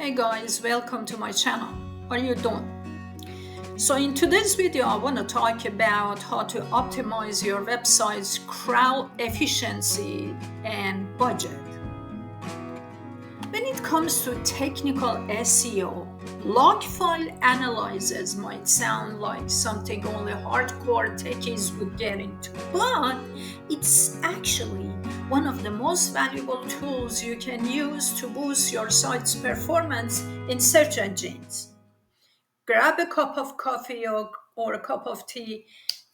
Hey guys, welcome to my channel. How are you doing? So in today's video, I want to talk about how to optimize your website's crawl efficiency and budget. When it comes to technical SEO, log file analysis might sound like something only hardcore techies would get into, but it's actually one of the most valuable tools you can use to boost your site's performance in search engines. Grab a cup of coffee or a cup of tea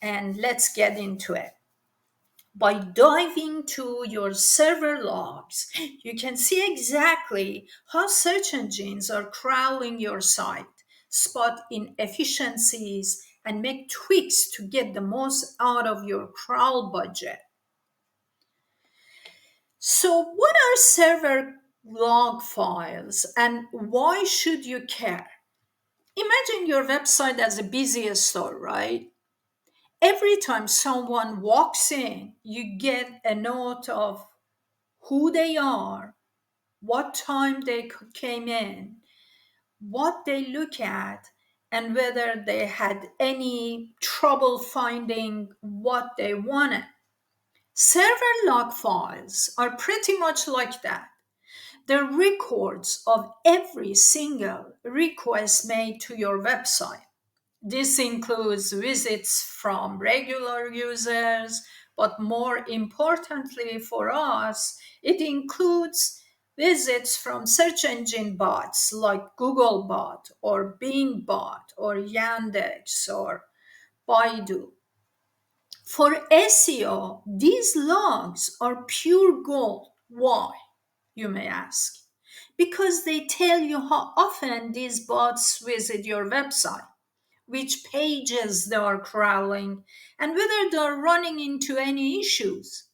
and let's get into it. By diving to your server logs, you can see exactly how search engines are crawling your site, spot inefficiencies, and make tweaks to get the most out of your crawl budget. So, what are server log files and why should you care? Imagine your website as a busiest store, right? Every time someone walks in, you get a note of who they are, what time they came in, what they look at, and whether they had any trouble finding what they wanted. Server log files are pretty much like that. They're records of every single request made to your website. This includes visits from regular users, but more importantly for us, it includes visits from search engine bots like Googlebot or Bingbot or Yandex or Baidu. For SEO, these logs are pure gold. Why, you may ask? Because they tell you how often these bots visit your website, which pages they are crawling, and whether they are running into any issues.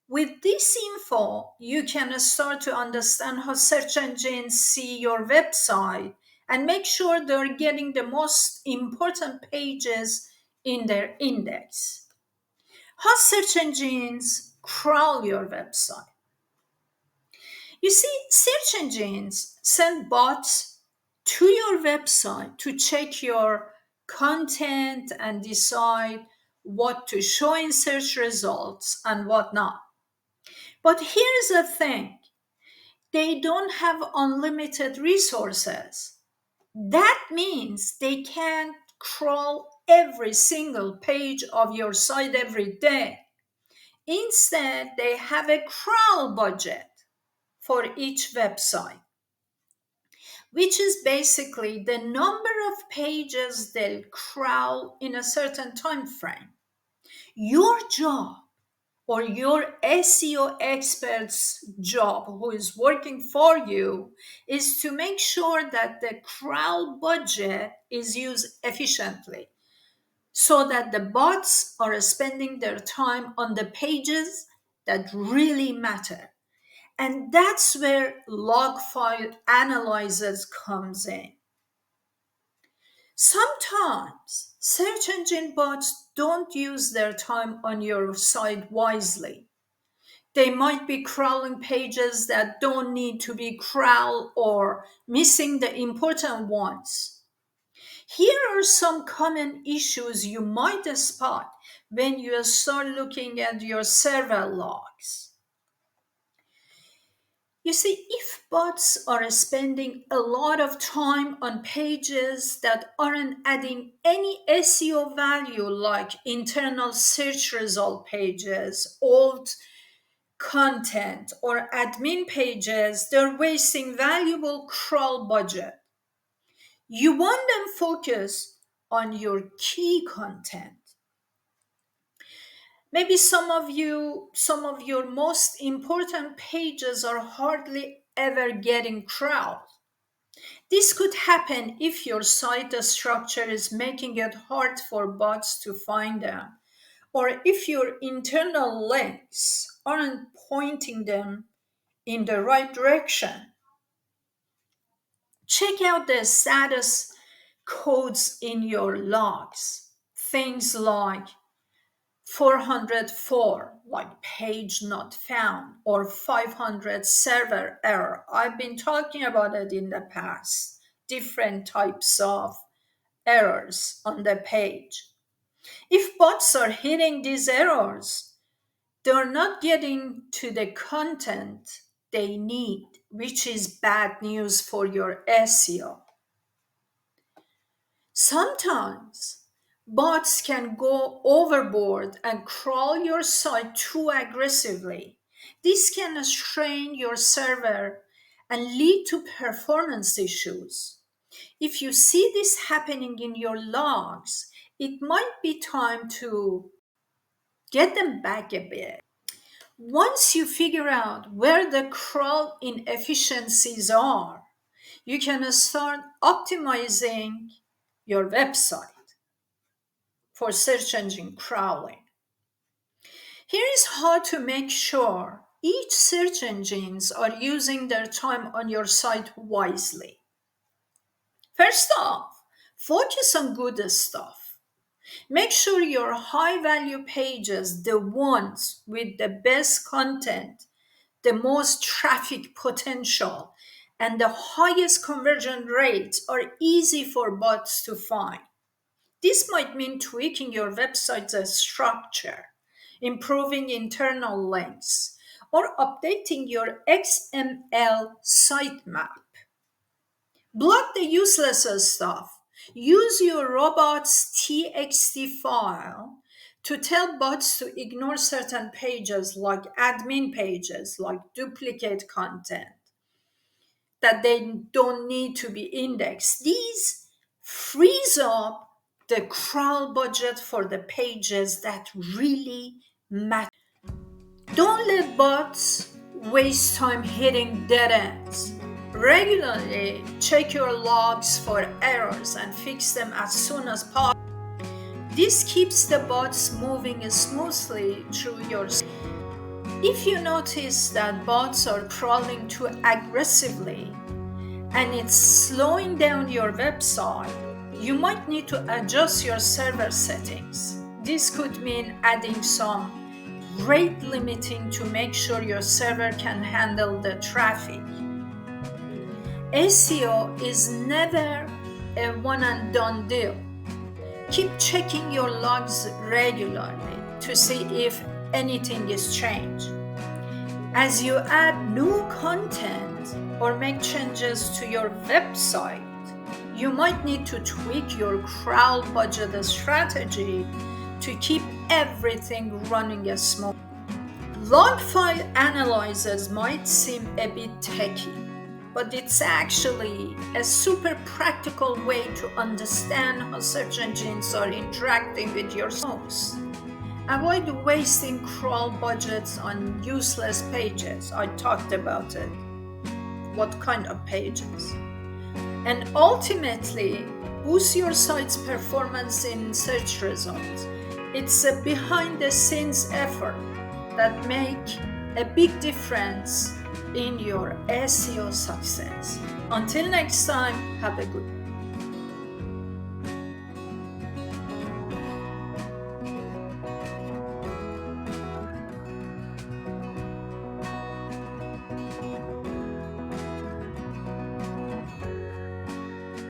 With this info, you can start to understand how search engines see your website and make sure they're getting the most important pages in their index. How search engines crawl your website. You see, search engines send bots to your website to check your content and decide what to show in search results and what not. But here's the thing, they don't have unlimited resources. That means they can't crawl every single page of your site every day. Instead, they have a crawl budget for each website, which is basically the number of pages they'll crawl in a certain time frame. Your job or your SEO expert's job who is working for you is to make sure that the crawl budget is used efficiently so that the bots are spending their time on the pages that really matter. And that's where log file analyzers comes in. Sometimes search engine bots don't use their time on your site wisely. They might be crawling pages that don't need to be crawled or missing the important ones. Here are some common issues you might spot when you start looking at your server logs. You see, if bots are spending a lot of time on pages that aren't adding any SEO value, like internal search result pages, old content, or admin pages, they're wasting valuable crawl budget. You want them focused on your key content. Maybe some of your most important pages are hardly ever getting crawled. This could happen if your site structure is making it hard for bots to find them, or if your internal links aren't pointing them in the right direction. Check out the status codes in your logs. Things like 404, like page not found, or 500 server error. I've been talking about it in the past, different types of errors on the page. If bots are hitting these errors, they're not getting to the content they need, which is bad news for your SEO. Sometimes bots can go overboard and crawl your site too aggressively. This can strain your server and lead to performance issues. If you see this happening in your logs, it might be time to get them back a bit. Once you figure out where the crawl inefficiencies are, you can start optimizing your website for search engine crawling. Here is how to make sure each search engines are using their time on your site wisely. First off, focus on good stuff. Make sure your high value pages, the ones with the best content, the most traffic potential, and the highest conversion rates are easy for bots to find. This might mean tweaking your website's structure, improving internal links, or updating your XML sitemap. Block the useless stuff. Use your robot's TXT file to tell bots to ignore certain pages like admin pages, like duplicate content that they don't need to be indexed. These frees up the crawl budget for the pages that really matter. Don't let bots waste time hitting dead ends. Regularly check your logs for errors and fix them as soon as possible. This keeps the bots moving smoothly through your site. If you notice that bots are crawling too aggressively and it's slowing down your website, you might need to adjust your server settings. This could mean adding some rate limiting to make sure your server can handle the traffic. SEO is never a one and done deal. Keep checking your logs regularly to see if anything is changed. As you add new content or make changes to your website, you might need to tweak your crawl budget strategy to keep everything running smooth. Log file analyzers might seem a bit techy, but it's actually a super practical way to understand how search engines are interacting with your posts. Avoid wasting crawl budgets on useless pages. I talked about it. What kind of pages? And ultimately, boost your site's performance in search results. It's a behind-the-scenes effort that make a big difference in your SEO success. Until next time, have a good day.